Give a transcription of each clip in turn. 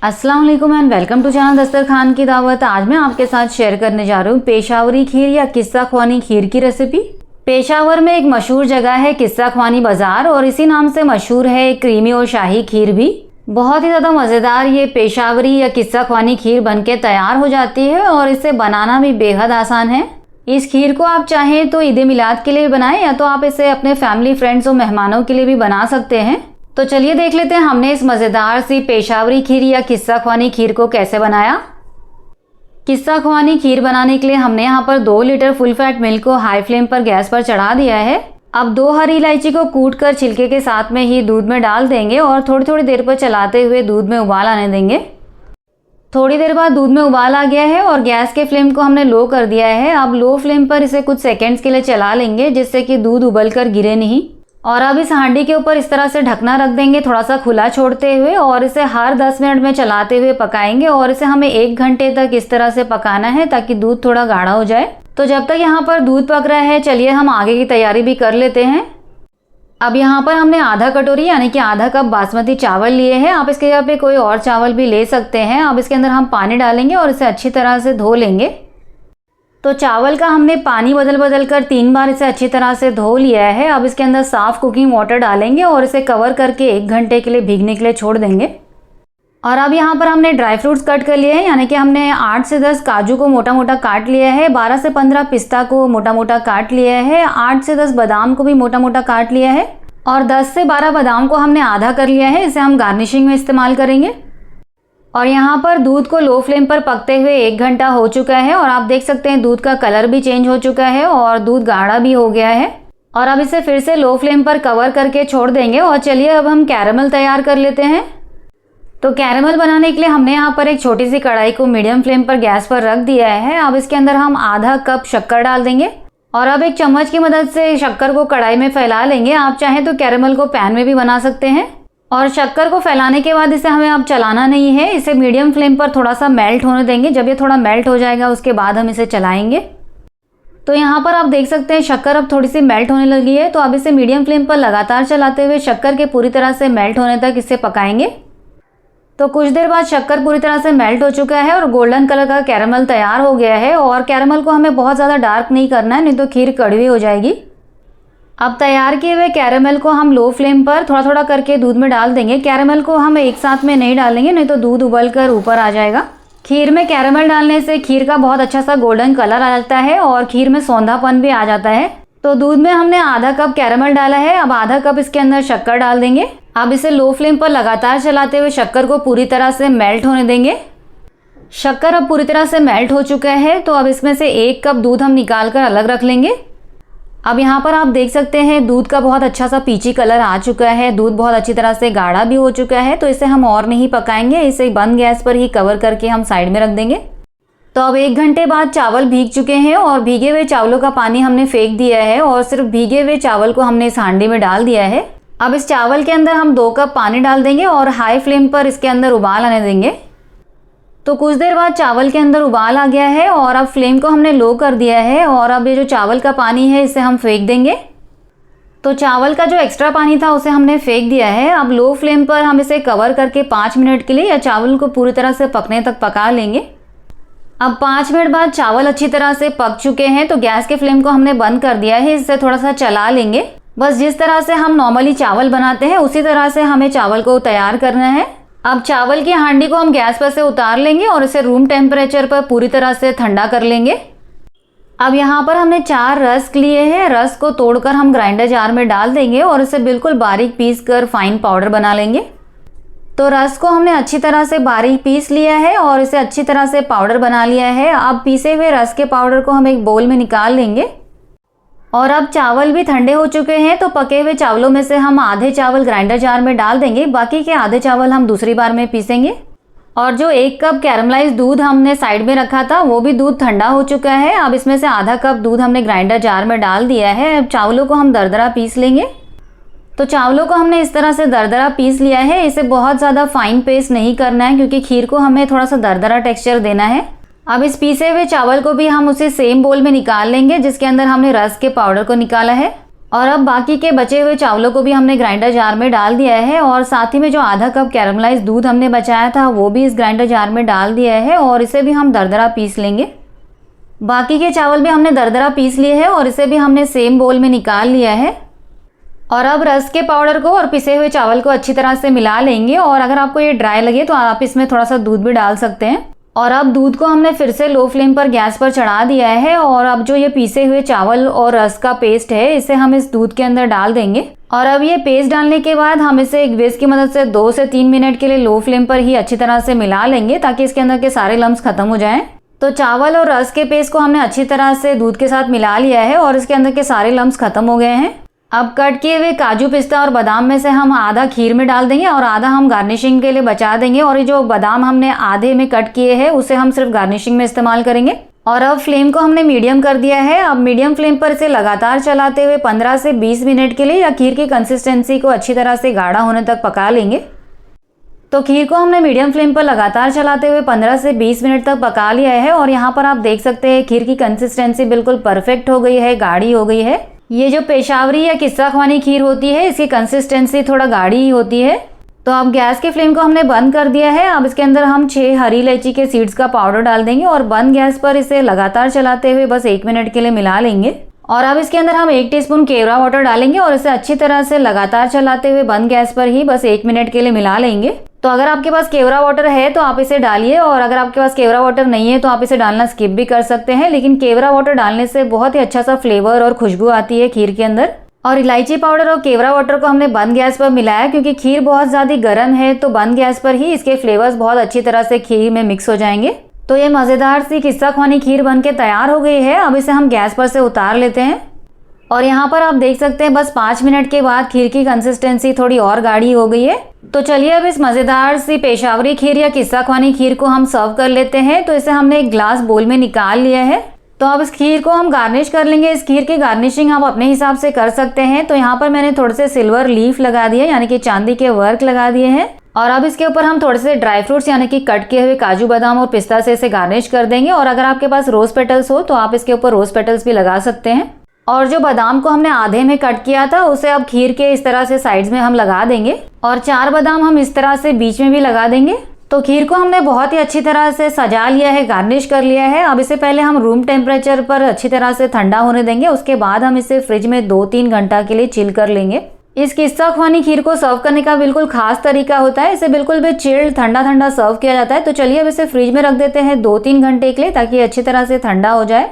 अस्सलाम वालेकुम and welcome to channel दस्तरखान की दावत। आज मैं आपके साथ शेयर करने जा रही हूँ पेशावरी खीर या किस्सा ख्वानी खीर की रेसिपी। पेशावर में एक मशहूर जगह है किस्सा ख्वानी बाज़ार और इसी नाम से मशहूर है क्रीमी और शाही खीर भी। बहुत ही ज़्यादा मज़ेदार ये पेशावरी या किस्सा ख्वानी खीर बनके तैयार हो जाती है और इसे बनाना भी बेहद आसान है। इस खीर को आप चाहें तो ईद मिलाद के लिए बनाएं या तो आप इसे अपने फैमिली फ्रेंड्स और मेहमानों के लिए भी बना सकते हैं। तो चलिए देख लेते हैं हमने इस मज़ेदार सी पेशावरी खीर या किस्सा ख्वानी खीर को कैसे बनाया। किस्सा ख्वानी खीर बनाने के लिए हमने यहाँ पर 2 लीटर फुल फैट मिल्क को हाई फ्लेम पर गैस पर चढ़ा दिया है। अब 2 हरी इलायची को कूट कर छिलके के साथ में ही दूध में डाल देंगे और थोड़ी थोड़ी देर पर चलाते हुए दूध में उबाल आने देंगे। थोड़ी देर बाद दूध में उबाल आ गया है और गैस के फ्लेम को हमने लो कर दिया है। अब लो फ्लेम पर इसे कुछ सेकेंड्स के लिए चला लेंगे जिससे कि दूध उबल कर गिरे नहीं। और अब इस हांडी के ऊपर इस तरह से ढकना रख देंगे थोड़ा सा खुला छोड़ते हुए और इसे हर 10 मिनट में चलाते हुए पकाएंगे और इसे हमें 1 घंटे तक इस तरह से पकाना है ताकि दूध थोड़ा गाढ़ा हो जाए। तो जब तक यहाँ पर दूध पक रहा है चलिए हम आगे की तैयारी भी कर लेते हैं। अब यहाँ पर हमने आधा कटोरी यानी कि आधा कप बासमती चावल लिए हैं। आप इसके जगह पे कोई और चावल भी ले सकते हैं। अब इसके अंदर हम पानी डालेंगे और इसे अच्छी तरह से धो लेंगे। तो चावल का हमने पानी बदल बदल कर 3 बार इसे अच्छी तरह से धो लिया है। अब इसके अंदर साफ़ कुकिंग वाटर डालेंगे और इसे कवर करके 1 घंटे के लिए भीगने के लिए छोड़ देंगे। और अब यहाँ पर हमने ड्राई फ्रूट्स कट कर लिए हैं यानी कि हमने 8 से 10 काजू को मोटा मोटा काट लिया है, 12 से 15 पिस्ता को मोटा मोटा काट लिया है, 8 से 10 बादाम को भी मोटा मोटा काट लिया है और 10 से 12 बादाम को हमने आधा कर लिया है। इसे हम गार्निशिंग में इस्तेमाल करेंगे। और यहाँ पर दूध को लो फ्लेम पर पकते हुए 1 घंटा हो चुका है और आप देख सकते हैं दूध का कलर भी चेंज हो चुका है और दूध गाढ़ा भी हो गया है। और अब इसे फिर से लो फ्लेम पर कवर करके छोड़ देंगे। और चलिए अब हम कैरेमल तैयार कर लेते हैं। तो कैरेमल बनाने के लिए हमने यहाँ पर एक छोटी सी कढ़ाई को मीडियम फ्लेम पर गैस पर रख दिया है। अब इसके अंदर हम आधा कप शक्कर डाल देंगे और अब एक चम्मच की मदद से शक्कर को कढ़ाई में फैला लेंगे। आप चाहें तो कैरेमल को पैन में भी बना सकते हैं। और शक्कर को फैलाने के बाद इसे हमें अब चलाना नहीं है, इसे मीडियम फ्लेम पर थोड़ा सा मेल्ट होने देंगे। जब ये थोड़ा मेल्ट हो जाएगा उसके बाद हम इसे चलाएंगे। तो यहाँ पर आप देख सकते हैं शक्कर अब थोड़ी सी मेल्ट होने लगी है। तो अब इसे मीडियम फ्लेम पर लगातार चलाते हुए शक्कर के पूरी तरह से मेल्ट होने तक इसे पकाएंगे। तो कुछ देर बाद शक्कर पूरी तरह से मेल्ट हो चुका है और गोल्डन कलर का कैरेमल तैयार हो गया है। और कैरेमल को हमें बहुत ज़्यादा डार्क नहीं करना है, नहीं तो खीर कड़वी हो जाएगी। अब तैयार किए हुए कैरेमल को हम लो फ्लेम पर थोड़ा थोड़ा करके दूध में डाल देंगे। कैरेमल को हम एक साथ में नहीं डालेंगे, नहीं तो दूध उबल कर ऊपर आ जाएगा। खीर में कैरेमल डालने से खीर का बहुत अच्छा सा गोल्डन कलर आ जाता है और खीर में सौंधापन भी आ जाता है। तो दूध में हमने आधा कप कैरेमल डाला है। अब आधा कप इसके अंदर शक्कर डाल देंगे। अब इसे लो फ्लेम पर लगातार चलाते हुए शक्कर को पूरी तरह से मेल्ट होने देंगे। शक्कर अब पूरी तरह से मेल्ट हो चुका है। तो अब इसमें से 1 कप दूध हम निकाल कर अलग रख लेंगे। अब यहाँ पर आप देख सकते हैं दूध का बहुत अच्छा सा पीची कलर आ चुका है। दूध बहुत अच्छी तरह से गाढ़ा भी हो चुका है। तो इसे हम और नहीं पकाएंगे, इसे बंद गैस पर ही कवर करके हम साइड में रख देंगे। तो अब 1 घंटे बाद चावल भीग चुके हैं और भीगे हुए चावलों का पानी हमने फेंक दिया है और सिर्फ भीगे हुए चावल को हमने इस हांडी में डाल दिया है। अब इस चावल के अंदर हम 2 कप पानी डाल देंगे और हाई फ्लेम पर इसके अंदर उबाल आने देंगे। तो कुछ देर बाद चावल के अंदर उबाल आ गया है और अब फ्लेम को हमने लो कर दिया है और अब ये जो चावल का पानी है इसे हम फेंक देंगे। तो चावल का जो एक्स्ट्रा पानी था उसे हमने फेंक दिया है। अब लो फ्लेम पर हम इसे कवर करके 5 मिनट के लिए या चावल को पूरी तरह से पकने तक पका लेंगे। अब 5 मिनट बाद चावल अच्छी तरह से पक चुके हैं। तो गैस के फ्लेम को हमने बंद कर दिया है, इसे थोड़ा सा चला लेंगे। बस जिस तरह से हम नॉर्मली चावल बनाते हैं उसी तरह से हमें चावल को तैयार करना है। अब चावल की हांडी को हम गैस पर से उतार लेंगे और इसे रूम टेम्परेचर पर पूरी तरह से ठंडा कर लेंगे। अब यहाँ पर हमने 4 रस्क लिए हैं। रस्क को तोड़कर हम ग्राइंडर जार में डाल देंगे और इसे बिल्कुल बारीक पीस कर फाइन पाउडर बना लेंगे। तो रस्क को हमने अच्छी तरह से बारीक पीस लिया है और इसे अच्छी तरह से पाउडर बना लिया है। अब पीसे हुए रस्क के पाउडर को हम एक बोल में निकाल लेंगे। और अब चावल भी ठंडे हो चुके हैं। तो पके हुए चावलों में से हम आधे चावल ग्राइंडर जार में डाल देंगे, बाकी के आधे चावल हम दूसरी बार में पीसेंगे। और जो 1 कप कैरमलाइज दूध हमने साइड में रखा था वो भी दूध ठंडा हो चुका है। अब इसमें से आधा कप दूध हमने ग्राइंडर जार में डाल दिया है। अब चावलों को हम दरदरा पीस लेंगे। तो चावलों को हमने इस तरह से दरदरा पीस लिया है। इसे बहुत ज़्यादा फाइन पेस्ट नहीं करना है क्योंकि खीर को हमें थोड़ा सा दरदरा टेक्सचर देना है। अब इस पीसे हुए चावल को भी हम उसी सेम बोल में निकाल लेंगे जिसके अंदर हमने रस के पाउडर को निकाला है। और अब बाकी के बचे हुए चावलों को भी हमने ग्राइंडर जार में डाल दिया है और साथ ही में जो आधा कप कैरमलाइज दूध हमने बचाया था वो भी इस ग्राइंडर जार में डाल दिया है और इसे भी हम दरदरा पीस लेंगे। बाकी के चावल भी हमने दरदरा पीस लिए हैं और इसे भी हमने सेम बोल में निकाल लिया है। और अब रस के पाउडर को और पिसे हुए चावल को अच्छी तरह से मिला लेंगे और अगर आपको ये ड्राई लगे तो आप इसमें थोड़ा सा दूध भी डाल सकते हैं। और अब दूध को हमने फिर से लो फ्लेम पर गैस पर चढ़ा दिया है और अब जो ये पीसे हुए चावल और रस का पेस्ट है इसे हम इस दूध के अंदर डाल देंगे। और अब ये पेस्ट डालने के बाद हम इसे एक विस्क की मदद से 2 से 3 मिनट के लिए लो फ्लेम पर ही अच्छी तरह से मिला लेंगे ताकि इसके अंदर के सारे लम्स खत्म हो जाएं। तो चावल और रस के पेस्ट को हमने अच्छी तरह से दूध के साथ मिला लिया है और इसके अंदर के सारे लम्स खत्म हो गए हैं। अब कट किए हुए काजू, पिस्ता और बादाम में से हम आधा खीर में डाल देंगे और आधा हम गार्निशिंग के लिए बचा देंगे। और ये जो बादाम हमने आधे में कट किए हैं उसे हम सिर्फ गार्निशिंग में इस्तेमाल करेंगे। और अब फ्लेम को हमने मीडियम कर दिया है। अब मीडियम फ्लेम पर इसे लगातार चलाते हुए 15 से 20 मिनट के लिए या खीर की कंसिस्टेंसी को अच्छी तरह से गाढ़ा होने तक पका लेंगे। तो खीर को हमने मीडियम फ्लेम पर लगातार चलाते हुए 15 से 20 मिनट तक पका लिया है और यहाँ पर आप देख सकते हैं खीर की कंसिस्टेंसी बिल्कुल परफेक्ट हो गई है, गाढ़ी हो गई है। ये जो पेशावरी या किस्सा ख्वानी खीर होती है इसकी कंसिस्टेंसी थोड़ा गाढ़ी ही होती है। तो अब गैस के फ्लेम को हमने बंद कर दिया है। अब इसके अंदर हम 6 हरी इलायची के सीड्स का पाउडर डाल देंगे और बंद गैस पर इसे लगातार चलाते हुए बस 1 मिनट के लिए मिला लेंगे। और अब इसके अंदर हम 1 टीस्पून केवड़ा वाटर डालेंगे और इसे अच्छी तरह से लगातार चलाते हुए बंद गैस पर ही बस 1 मिनट के लिए मिला लेंगे। तो अगर आपके पास केवड़ा वाटर है तो आप इसे डालिए और अगर आपके पास केवड़ा वाटर नहीं है तो आप इसे डालना स्किप भी कर सकते हैं। लेकिन केवड़ा वाटर डालने से बहुत ही अच्छा सा फ्लेवर और खुशबू आती है खीर के अंदर। और इलायची पाउडर और केवड़ा वाटर को हमने बंद गैस पर मिलाया क्योंकि खीर बहुत ज़्यादा गर्म है तो बंद गैस पर ही इसके फ्लेवर्स बहुत अच्छी तरह से खीर में मिक्स हो जाएंगे। तो ये मज़ेदार सी किस्सा ख्वानी खीर बनके तैयार हो गई है। अब इसे हम गैस पर से उतार लेते हैं और यहाँ पर आप देख सकते हैं बस 5 मिनट के बाद खीर की कंसिस्टेंसी थोड़ी और गाढ़ी हो गई है। तो चलिए अब इस मज़ेदार सी पेशावरी खीर या किस्सा ख्वानी खीर को हम सर्व कर लेते हैं। तो इसे हमने एक ग्लास बोल में निकाल लिया है। तो अब इस खीर को हम गार्निश कर लेंगे। इस खीर की गार्निशिंग आप अपने हिसाब से कर सकते हैं। तो यहाँ पर मैंने थोड़े से सिल्वर लीफ लगा दिए यानी कि चांदी के वर्क लगा दिए हैं। और अब इसके ऊपर हम थोड़े से ड्राई फ्रूट्स यानी कि कट किए हुए काजू, बादाम और पिस्ता से इसे गार्निश कर देंगे। और अगर आपके पास रोज पेटल्स हो तो आप इसके ऊपर रोज पेटल्स भी लगा सकते हैं। और जो बादाम को हमने आधे में कट किया था उसे अब खीर के इस तरह से साइड्स में हम लगा देंगे और 4 बादाम हम इस तरह से बीच में भी लगा देंगे। तो खीर को हमने बहुत ही अच्छी तरह से सजा लिया है, गार्निश कर लिया है। अब इसे पहले हम रूम टेम्परेचर पर अच्छी तरह से ठंडा होने देंगे। उसके बाद हम इसे फ्रिज में 2-3 घंटा के लिए चिल कर लेंगे। इस किस्सा ख्वानी खीर को सर्व करने का बिल्कुल खास तरीका होता है। इसे बिल्कुल भी चिल्ड ठंडा ठंडा सर्व किया जाता है। तो चलिए अब इसे फ्रिज में रख देते हैं 2-3 घंटे के लिए ताकि अच्छी तरह से ठंडा हो जाए।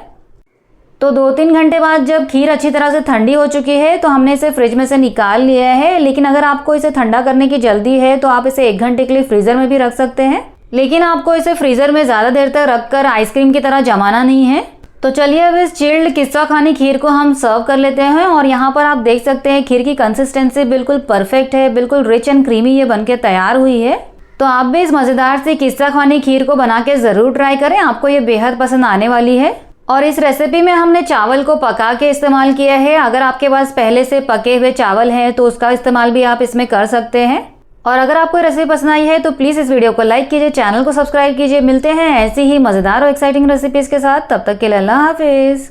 तो 2-3 घंटे बाद जब खीर अच्छी तरह से ठंडी हो चुकी है तो हमने इसे फ्रिज में से निकाल लिया है। लेकिन अगर आपको इसे ठंडा करने की जल्दी है तो आप इसे 1 घंटे के लिए फ्रीजर में भी रख सकते हैं। लेकिन आपको इसे फ्रीजर में ज़्यादा देर तक रखकर आइसक्रीम की तरह जमाना नहीं है। तो चलिए अब इस चिल्ड किस्सा ख्वानी खीर को हम सर्व कर लेते हैं। और यहाँ पर आप देख सकते हैं खीर की कंसिस्टेंसी बिल्कुल परफेक्ट है, बिल्कुल रिच एंड क्रीमी ये बनके तैयार हुई है। तो आप भी इस मज़ेदार सी किस्सा ख्वानी खीर को बना के ज़रूर ट्राई करें, आपको ये बेहद पसंद आने वाली है। और इस रेसिपी में हमने चावल को पका के इस्तेमाल किया है। अगर आपके पास पहले से पके हुए चावल हैं तो उसका इस्तेमाल भी आप इसमें कर सकते हैं। और अगर आपको रेसिपी पसंद आई है तो प्लीज़ इस वीडियो को लाइक कीजिए, चैनल को सब्सक्राइब कीजिए। मिलते हैं ऐसी ही मज़ेदार और एक्साइटिंग रेसिपीज़ के साथ। तब तक के लिए अल्लाह हाफिज़।